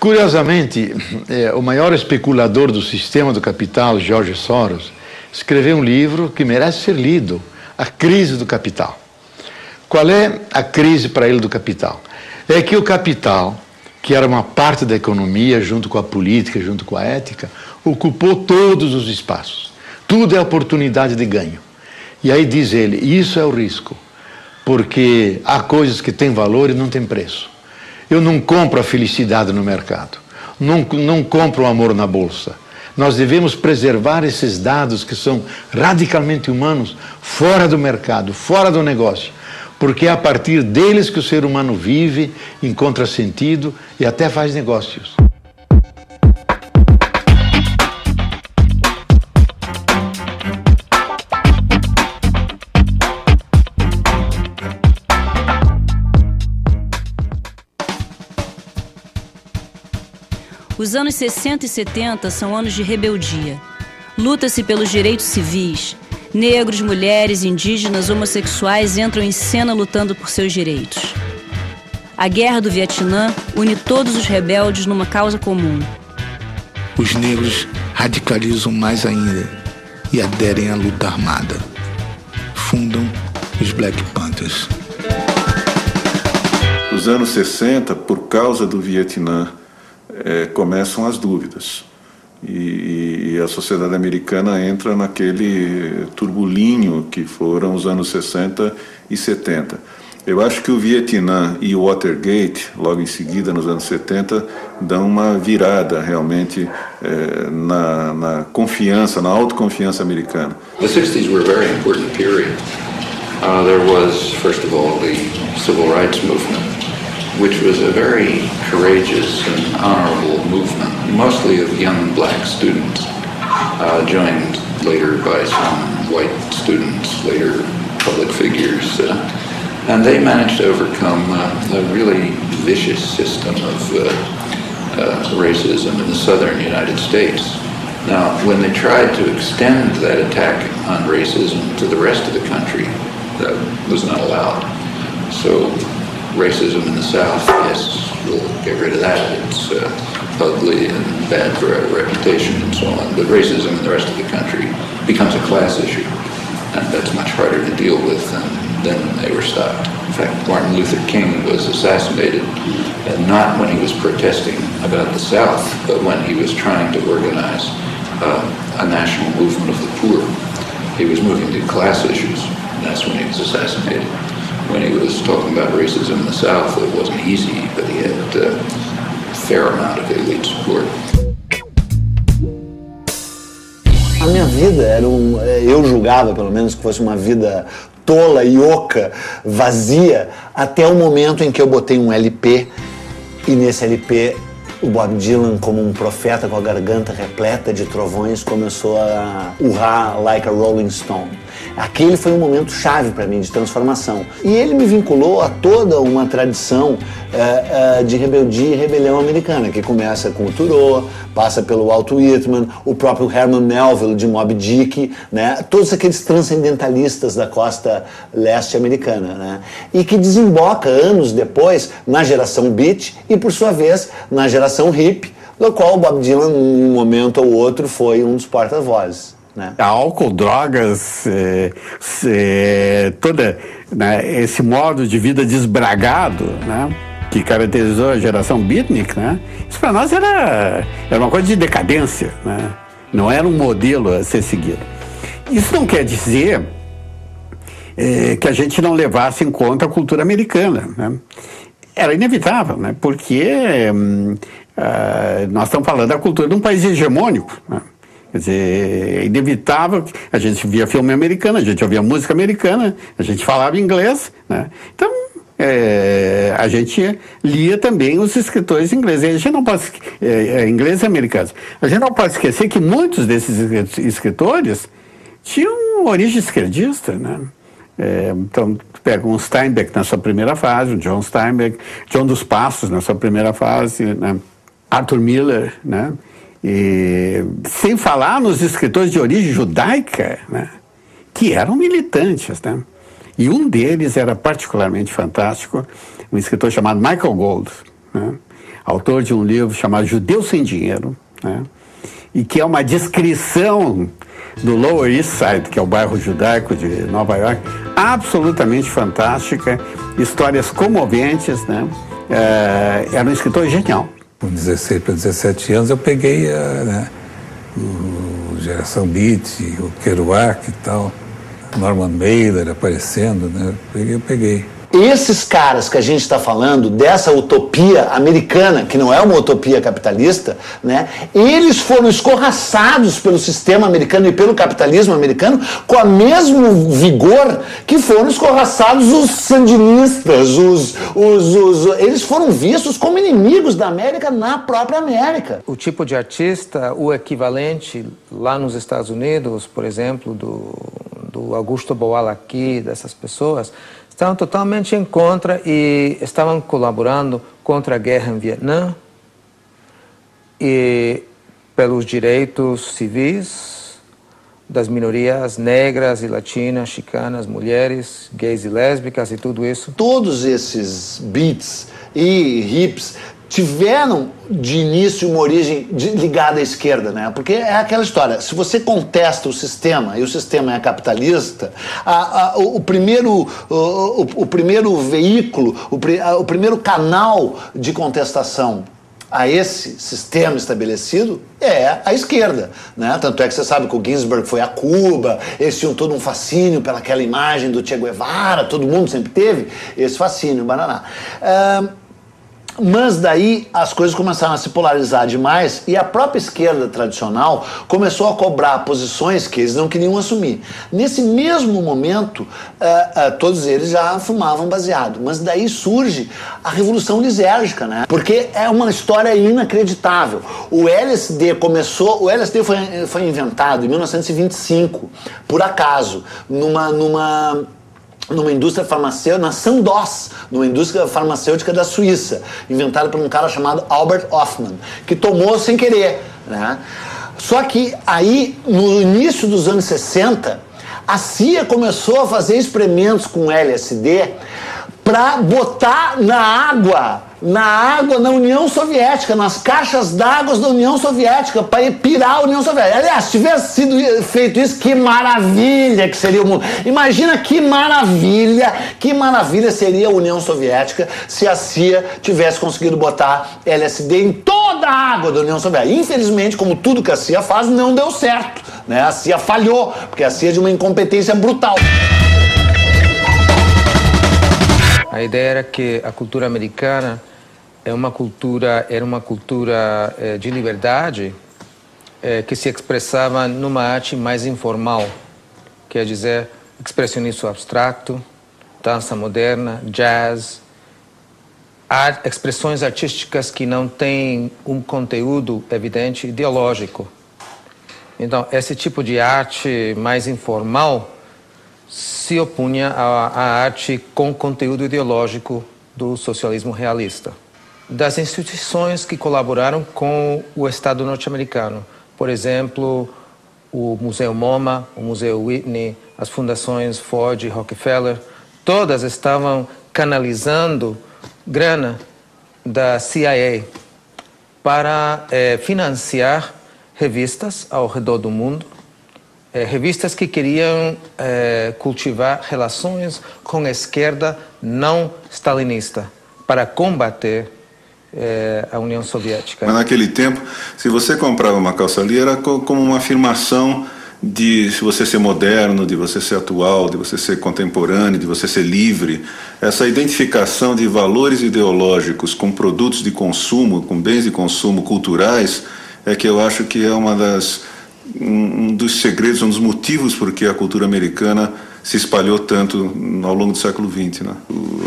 Curiosamente, o maior especulador do sistema do capital, George Soros, escreveu um livro que merece ser lido, A Crise do Capital. Qual é a crise para ele do capital? É que o capital, que era uma parte da economia, junto com a política, junto com a ética, ocupou todos os espaços. Tudo é oportunidade de ganho. E aí diz ele, isso é o risco, porque há coisas que têm valor e não têm preço. Eu não compro a felicidade no mercado, não compro o amor na bolsa. Nós devemos preservar esses dados que são radicalmente humanos fora do mercado, fora do negócio, porque é a partir deles que o ser humano vive, encontra sentido e até faz negócios. Os anos 60 e 70 são anos de rebeldia. Luta-se pelos direitos civis. Negros, mulheres, indígenas, homossexuais entram em cena lutando por seus direitos. A Guerra do Vietnã une todos os rebeldes numa causa comum. Os negros radicalizam mais ainda e aderem à luta armada. Fundam os Black Panthers. Nos anos 60, por causa do Vietnã, começam as dúvidas e a sociedade americana entra naquele turbulinho que foram os anos 60 e 70. Eu acho que o Vietnã e o Watergate, logo em seguida, nos anos 70, dão uma virada realmente na confiança, na autoconfiança americana. The 60s were a very important period. There was, first of all, the Civil Rights Movement, which was a very courageous and honorable movement, mostly of young black students, joined later by some white students, later public figures, and they managed to overcome a really vicious system of racism in the southern United States. Now, when they tried to extend that attack on racism to the rest of the country, that was not allowed. So racism in the South, yes, we'll get rid of that. It's ugly and bad for our reputation and so on. But racism in the rest of the country becomes a class issue, and that's much harder to deal with, and then they were stopped. In fact, Martin Luther King was assassinated, and not when he was protesting about the South, but when he was trying to organize a national movement of the poor. He was moving to class issues, and that's when he was assassinated. When he was talking about racism in the South, it wasn't easy, but he had a fair amount of elite support. A minha vida era eu julgava, pelo menos, que fosse uma vida tola e oca, vazia, até o momento em que eu botei um LP, e nesse LP o Bob Dylan, como um profeta com a garganta repleta de trovões, começou a urrar like a Rolling Stone. Aquele foi um momento chave para mim, de transformação. E ele me vinculou a toda uma tradição de rebeldia e rebelião americana, que começa com o Thoreau, passa pelo Walt Whitman, o próprio Herman Melville de Moby Dick, né? Todos aqueles transcendentalistas da costa leste americana, né? E que desemboca anos depois na geração beat e, por sua vez, na geração hip, do qual o Bob Dylan, num momento ou outro, foi um dos porta-vozes. Né? Álcool, drogas, toda, né, esse modo de vida desbragado, né, que caracterizou a geração beatnik, né, isso para nós era uma coisa de decadência, né, não era um modelo a ser seguido. Isso não quer dizer que a gente não levasse em conta a cultura americana, né? Era inevitável, né, porque nós estamos falando da cultura de um país hegemônico, né? Quer dizer, é inevitável, a gente via filme americano, a gente ouvia música americana, a gente falava inglês, né? Então, a gente lia também os escritores ingleses. A gente não pode, ingleses e americanos. A gente não pode esquecer que muitos desses escritores tinham origem esquerdista, né? Então, pega um Steinbeck na sua primeira fase, um John Steinbeck, John dos Passos na sua primeira fase, né? Arthur Miller, né? E, sem falar nos escritores de origem judaica, né, que eram militantes, né? E um deles era particularmente fantástico, um escritor chamado Michael Gold, né? autor de um livro chamado Judeu Sem Dinheiro, né? E que é uma descrição do Lower East Side, que é o bairro judaico de Nova York, absolutamente fantástica, histórias comoventes, né? Era um escritor genial. Com 16 para 17 anos eu peguei o Geração Beat, o Kerouac e tal, Norman Mailer aparecendo, né? Eu peguei. Esses caras que a gente está falando, dessa utopia americana, que não é uma utopia capitalista, né? Eles foram escorraçados pelo sistema americano e pelo capitalismo americano com o mesmo vigor que foram escorraçados os sandinistas, eles foram vistos como inimigos da América na própria América. O tipo de artista, o equivalente lá nos Estados Unidos, por exemplo, do Augusto Boal aqui, dessas pessoas, estavam totalmente em contra e estavam colaborando contra a guerra em Vietnã e pelos direitos civis das minorias negras e latinas, chicanas, mulheres, gays e lésbicas e tudo isso. Todos esses beats e hips tiveram de início uma origem ligada à esquerda, né? Porque é aquela história, se você contesta o sistema e o sistema é capitalista, o primeiro veículo, o primeiro canal de contestação a esse sistema estabelecido é a esquerda, né? Tanto é que você sabe que o Ginsberg foi a Cuba, eles tinham todo um fascínio pelaquela imagem do Che Guevara, todo mundo sempre teve esse fascínio, bananá. Mas daí as coisas começaram a se polarizar demais e a própria esquerda tradicional começou a cobrar posições que eles não queriam assumir. Nesse mesmo momento, todos eles já fumavam baseado, mas daí surge a revolução lisérgica, né? Porque é uma história inacreditável. O LSD foi inventado em 1925, por acaso, numa indústria farmacêutica, na Sandoz, numa indústria farmacêutica da Suíça, inventada por um cara chamado Albert Hofmann, que tomou sem querer, né? Só que aí, no início dos anos 60, a CIA começou a fazer experimentos com LSD para botar na água na União Soviética, nas caixas d'água da União Soviética, para pirar a União Soviética. Aliás, se tivesse sido feito isso, que maravilha que seria o mundo. Imagina que maravilha seria a União Soviética se a CIA tivesse conseguido botar LSD em toda a água da União Soviética. Infelizmente, como tudo que a CIA faz, não deu certo, né? A CIA falhou, porque a CIA é de uma incompetência brutal. A ideia era que a cultura americana era uma cultura de liberdade que se expressava numa arte mais informal, quer dizer, expressionismo abstrato, dança moderna, jazz, expressões artísticas que não têm um conteúdo evidente ideológico. Então, esse tipo de arte mais informal se opunha à arte com conteúdo ideológico do socialismo realista. Das instituições que colaboraram com o Estado norte-americano, por exemplo, o Museu MoMA, o Museu Whitney, as fundações Ford e Rockefeller, todas estavam canalizando grana da CIA para financiar revistas ao redor do mundo, revistas que queriam cultivar relações com a esquerda não stalinista para combater a União Soviética. Mas naquele tempo, se você comprava uma calça ali, era como uma afirmação de você ser moderno, de você ser atual, de você ser contemporâneo, de você ser livre. Essa identificação de valores ideológicos com produtos de consumo, com bens de consumo culturais, é que eu acho que é um dos segredos, um dos motivos por que a cultura americana se espalhou tanto ao longo do século XX, né?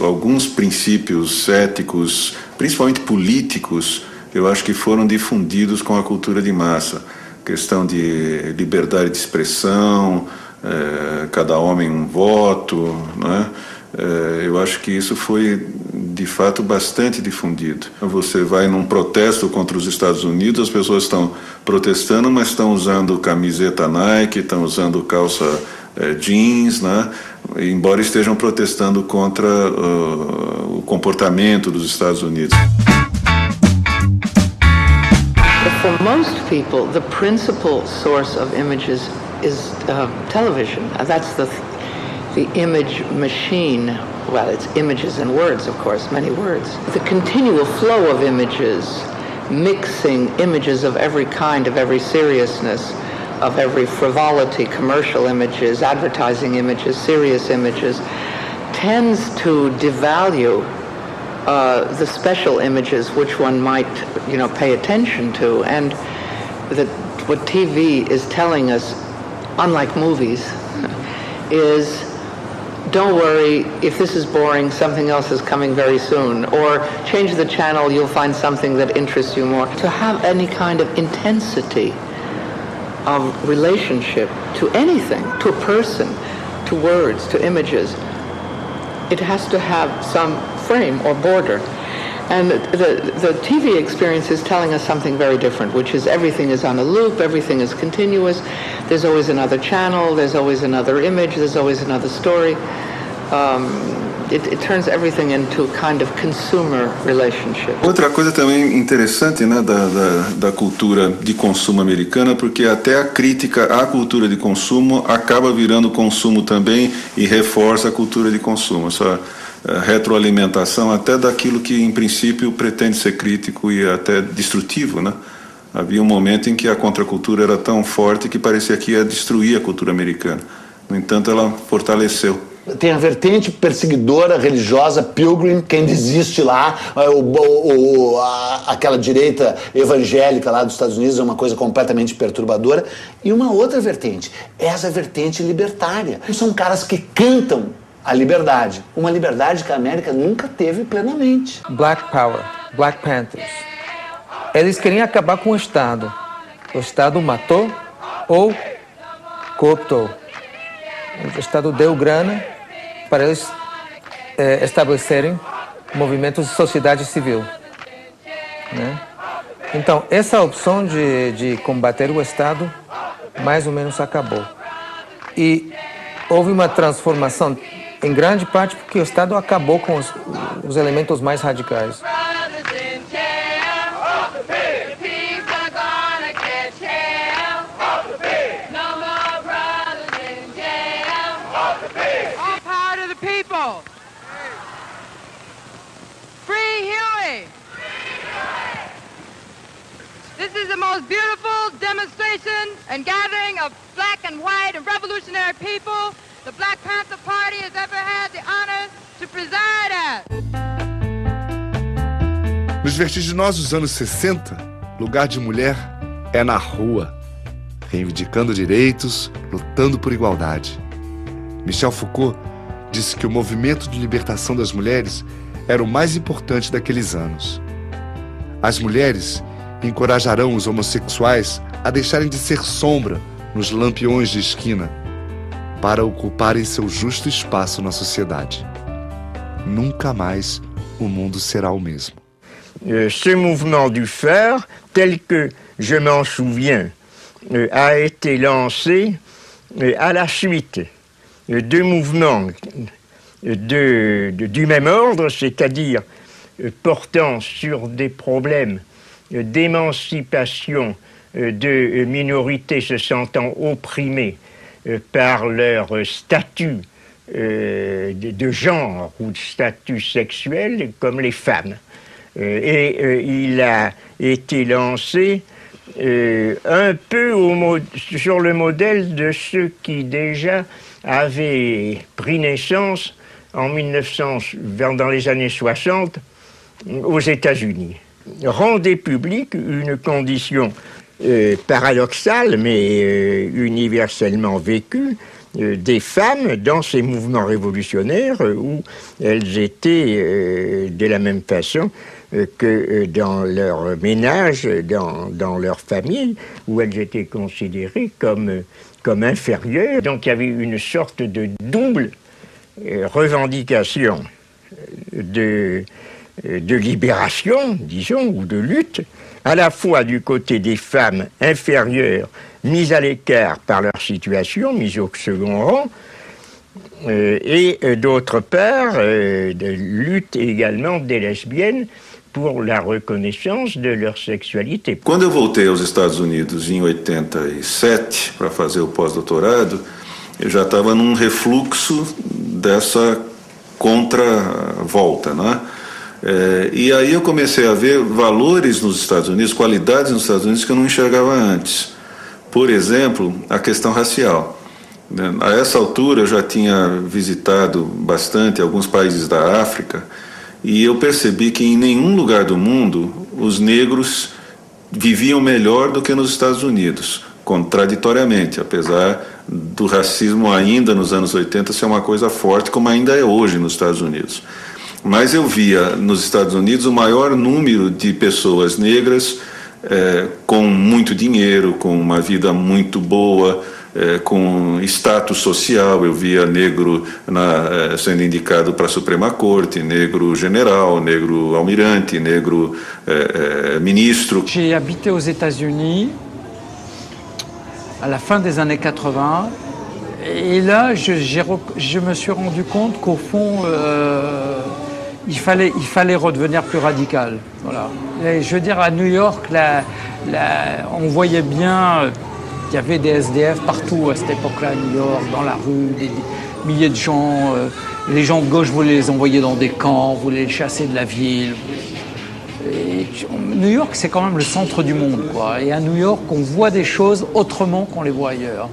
Alguns princípios éticos, principalmente políticos, eu acho que foram difundidos com a cultura de massa. Questão de liberdade de expressão, cada homem um voto, né? Eu acho que isso foi, de fato, bastante difundido. Você vai num protesto contra os Estados Unidos, as pessoas estão protestando, mas estão usando camiseta Nike, estão usando calça jeans, né? Embora estejam protestando contra o comportamento dos Estados Unidos. For most people, the principal source of images is television. That's the image machine. Well, it's images and words, of course, many words. The continual flow of images, mixing images of every kind, of every seriousness, of every frivolity, commercial images, advertising images, serious images, tends to devalue the special images which one might, pay attention to. And what TV is telling us, unlike movies, is don't worry, if this is boring, something else is coming very soon. Or change the channel, you'll find something that interests you more. To have any kind of intensity of relationship to anything, to a person, to words, to images, it has to have some frame or border. And the TV experience is telling us something very different, which is everything is on a loop, everything is continuous, there's always another channel, there's always another image, there's always another story. It turns everything into a kind of consumer relationship. Outra coisa também interessante, né, da cultura de consumo americana, porque até a crítica à cultura de consumo acaba virando consumo também e reforça a cultura de consumo. Essa retroalimentação até daquilo que em princípio pretende ser crítico e até destrutivo, né? Havia um momento em que a contracultura era tão forte que parecia que ia destruir a cultura americana. No entanto, ela fortaleceu. Tem a vertente perseguidora, religiosa, Pilgrim, quem desiste lá, aquela direita evangélica lá dos Estados Unidos é uma coisa completamente perturbadora. E uma outra vertente, essa vertente libertária. São caras que cantam a liberdade, uma liberdade que a América nunca teve plenamente. Black Power, Black Panthers. Eles queriam acabar com o Estado. O Estado matou ou cooptou. O Estado deu grana para eles estabelecerem movimentos de sociedade civil, né? Então, essa opção de combater o Estado mais ou menos acabou. E houve uma transformação, em grande parte porque o Estado acabou com os elementos mais radicais. This is the most beautiful demonstration and gathering of black and white and revolutionary people the Black Panther Party has ever had the honor to preside at. Nos vertiginosos anos 60, lugar de mulher é na rua, reivindicando direitos, lutando por igualdade. Michel Foucault disse que o movimento de libertação das mulheres era o mais importante daqueles anos. As mulheres encorajarão os homossexuais a deixarem de ser sombra nos lampiões de esquina para ocuparem seu justo espaço na sociedade. Nunca mais o mundo será o mesmo. Ce mouvement du fer, tel que je m'en souviens, a été lancé à la suite de mouvements du même ordre, c'est-à-dire portant sur des problèmes d'émancipation de minorités se sentant opprimées par leur statut de genre ou de statut sexuel, comme les femmes. Il a été lancé un peu sur le modèle de ceux qui déjà avaient pris naissance en dans les années 60 aux États-Unis. Rendait publique une condition paradoxale mais universellement vécue des femmes dans ces mouvements révolutionnaires où elles étaient de la même façon que dans leur ménage, dans leur famille, où elles étaient considérées comme inférieures. Donc il y avait une sorte de double revendication de libération, disons, ou de lutte, à la fois du côté des femmes inférieures, mises à l'écart par leur situation, mises au second rang, et d'autre part, de lutte également des lesbiennes pour la reconnaissance de leur sexualité. Quando eu voltei aos Estados Unidos em 87 para fazer o pós-doutorado, eu já estava num refluxo dessa contra-volta, né? E aí eu comecei a ver valores nos Estados Unidos, qualidades nos Estados Unidos que eu não enxergava antes. Por exemplo, a questão racial. A essa altura eu já tinha visitado bastante alguns países da África e eu percebi que em nenhum lugar do mundo os negros viviam melhor do que nos Estados Unidos, contraditoriamente, apesar do racismo ainda nos anos 80 ser uma coisa forte, como ainda é hoje nos Estados Unidos. Mas eu via nos Estados Unidos o maior número de pessoas negras com muito dinheiro, com uma vida muito boa, com status social. Eu via negro sendo indicado para a Suprema Corte, negro general, negro almirante, negro ministre. J'ai habité aux États-Unis à la fin des années 80 et là je me suis rendu compte qu'au fond il fallait redevenir plus radical. Voilà. Et je veux dire, à New York, on voyait bien qu'il y avait des SDF partout à cette époque-là, à New York, dans la rue, des milliers de gens. Les gens de gauche voulaient les envoyer dans des camps, voulaient les chasser de la ville. Et New York, c'est quand même le centre du monde, quoi. Et à New York, on voit des choses autrement qu'on les voit ailleurs.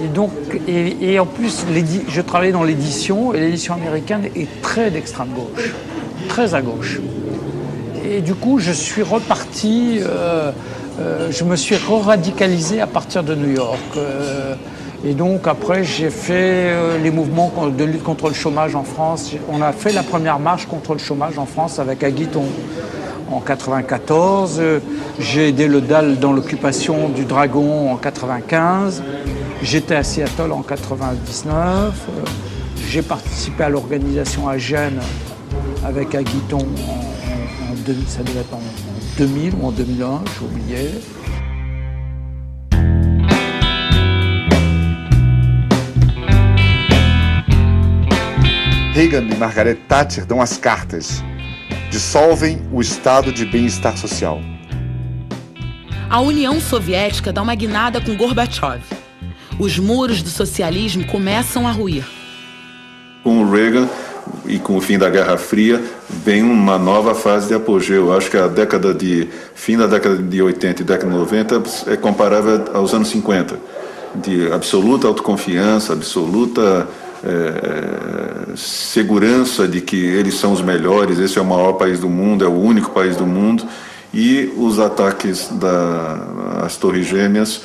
Et donc, et en plus, je travaillais dans l'édition, et l'édition américaine est très d'extrême gauche, très à gauche. Et du coup, je suis reparti, je me suis re-radicalisé à partir de New York. Et donc, après, j'ai fait les mouvements de lutte contre le chômage en France. On a fait la première marche contre le chômage en France avec Aguiton en 94. J'ai aidé le DAL dans l'occupation du Dragon en 95. J'étais à Seattle en 99. J'ai participé à l'organisation à Gênes avec Aguiton ça devait être en 2000 ou en 2001, j'ai oublié. Reagan e Margaret Thatcher dão as cartas. Dissolvem o estado de bem-estar social. A União Soviética dá uma guinada com Gorbachev. Os muros do socialismo começam a ruir. Com o Reagan e com o fim da Guerra Fria, vem uma nova fase de apogeu. Eu acho que fim da década de 80 e década de 90 é comparável aos anos 50, de absoluta autoconfiança, absoluta segurança de que eles são os melhores, esse é o maior país do mundo, é o único país do mundo, e os ataques às Torres Gêmeas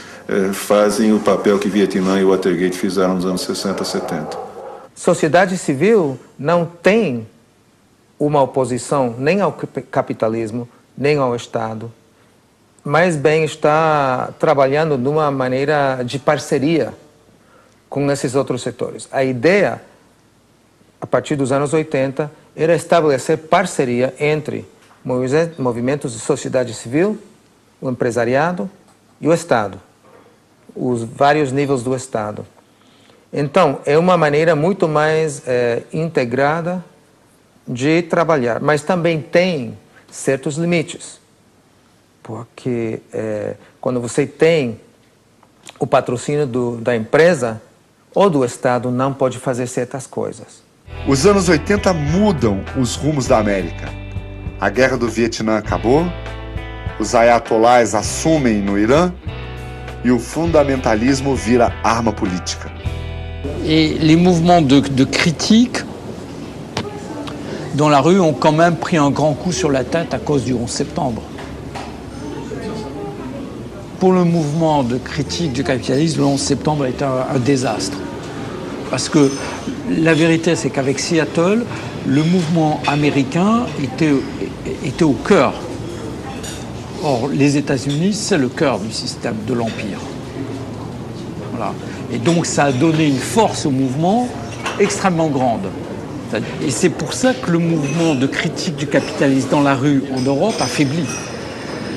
fazem o papel que Vietnã e Watergate fizeram nos anos 60, 70. Sociedade civil não tem uma oposição nem ao capitalismo, nem ao Estado, mas bem está trabalhando de uma maneira de parceria com esses outros setores. A ideia, a partir dos anos 80, era estabelecer parceria entre movimentos de sociedade civil, o empresariado e o Estado, os vários níveis do Estado. Então, é uma maneira muito mais integrada de trabalhar, mas também tem certos limites, porque quando você tem o patrocínio da empresa ou do Estado, não pode fazer certas coisas. Os anos 80 mudam os rumos da América. A guerra do Vietnã acabou, os ayatollahs assumem no Irã e o fundamentalismo vira arma política. Et les mouvements de critique dans la rue ont quand même pris un grand coup sur la tête à cause du 11 septembre. Pour le mouvement de critique du capitalisme, le 11 septembre a été un désastre. Parce que la vérité, c'est qu'avec Seattle, le mouvement américain était au cœur. Or, les États-Unis, c'est le cœur du système de l'Empire. Voilà. Et donc, ça a donné une force au mouvement extrêmement grande. Et c'est pour ça que le mouvement de critique du capitalisme dans la rue en Europe a faibli.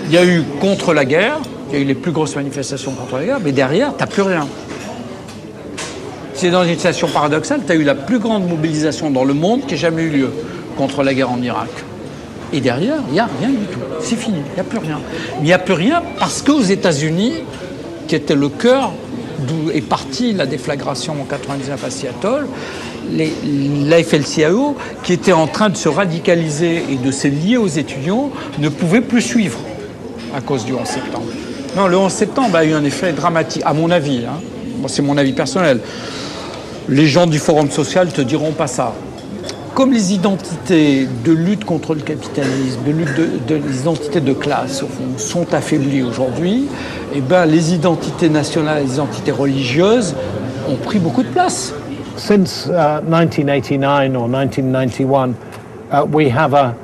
Il y a eu contre la guerre, il y a eu les plus grosses manifestations contre la guerre, mais derrière, tu n'as plus rien. C'est dans une situation paradoxale, tu as eu la plus grande mobilisation dans le monde qui ait jamais eu lieu contre la guerre en Irak. Et derrière, il n'y a rien du tout. C'est fini, il n'y a plus rien. Il n'y a plus rien parce qu'aux États-Unis, qui était le cœur d'où est partie la déflagration en 99 à Seattle, la FLCAO, qui était en train de se radicaliser et de se lier aux étudiants, ne pouvait plus suivre à cause du 11 septembre. Non, le 11 septembre a eu un effet dramatique, à mon avis. Hein. Bon, c'est mon avis personnel. Les gens du Forum social ne te diront pas ça. Comme les identités de lutte contre le capitalisme, les identités de classe, au fond, sont affaiblies aujourd'hui, eh ben, les identités nationales, les identités religieuses ont pris beaucoup de place. Since 1989 or 1991, we have a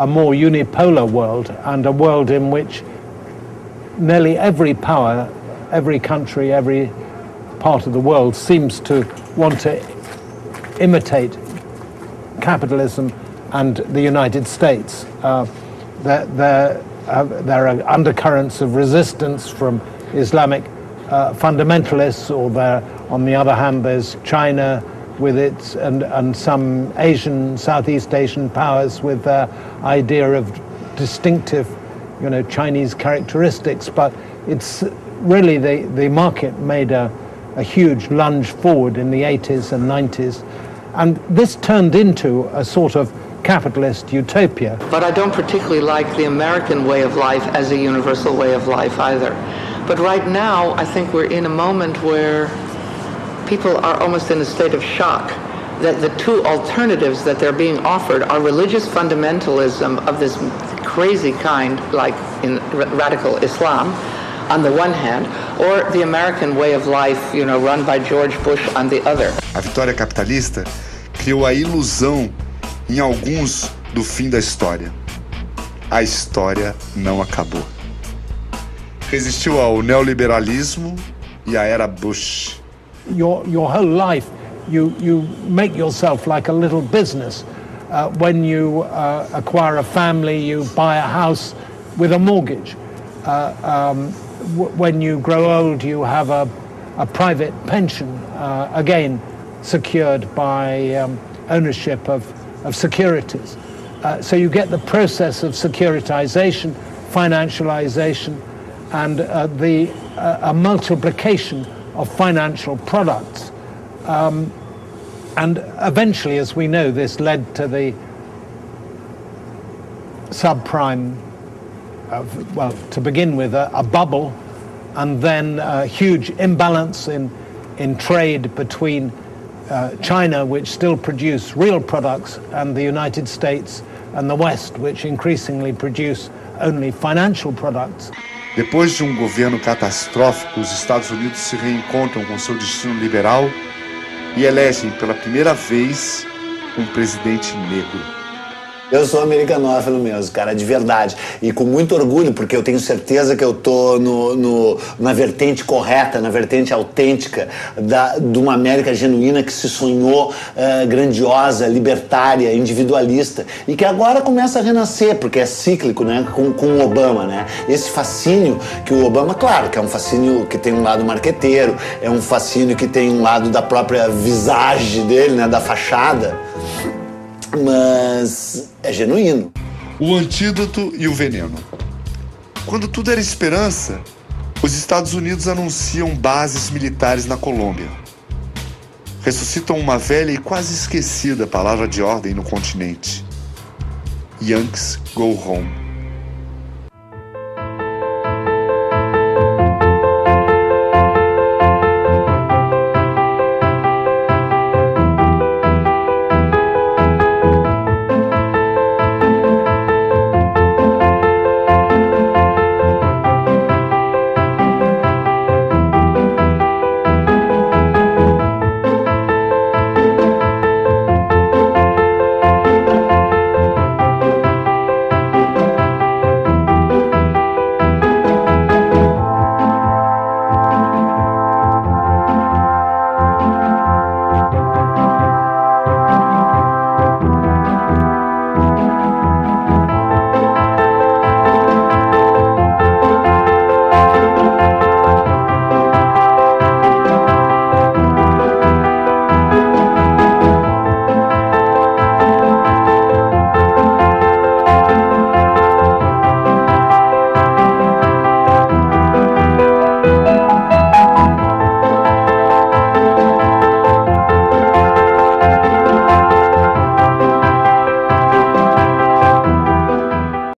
more unipolar world, and a world in which nearly every power, every country, every part of the world seems to want to imitate capitalism and the United States. There are undercurrents of resistance from Islamic fundamentalists, or on the other hand, there's China with its and some Asian, Southeast Asian powers with their idea of distinctive, Chinese characteristics. But it's really the market made a huge lunge forward in the 80s and 90s. And this turned into a sort of capitalist utopia. But I don't particularly like the American way of life as a universal way of life either. But right now, I think we're in a moment where people are almost in a state of shock that the two alternatives that they're being offered are religious fundamentalism of this crazy kind, like in radical Islam, on the one hand, or the American way of life, run by George Bush on the other. A vitória capitalista criou a ilusão em alguns do fim da história. A história não acabou. Resistiu ao neoliberalismo e à era Bush. Your whole life, you make yourself like a little business. When you acquire a family, you buy a house with a mortgage. When you grow old, you have a private pension, again secured by ownership of securities. So you get the process of securitization, financialization, and a multiplication of financial products. And eventually, as we know, this led to the subprime, to begin with, a bubble, and then a huge imbalance in trade between China, which still produce real products, and the United States and the West, which increasingly produce only financial products. Depois de um governo catastrófico, os Estados Unidos se reencontram com seu destino liberal e elegem pela primeira vez um presidente negro. Eu sou americanófilo mesmo, cara, de verdade. E com muito orgulho, porque eu tenho certeza que eu tô na vertente correta, na vertente autêntica de uma América genuína que se sonhou grandiosa, libertária, individualista, e que agora começa a renascer, porque é cíclico, né, com o Obama, né? Esse fascínio que o Obama, claro, que é um fascínio que tem um lado marqueteiro, é um fascínio que tem um lado da própria visage dele, né, da fachada, mas é genuíno. O antídoto e o veneno. Quando tudo era esperança, os Estados Unidos anunciam bases militares na Colômbia. Ressuscitam uma velha e quase esquecida palavra de ordem no continente: Yankees go home.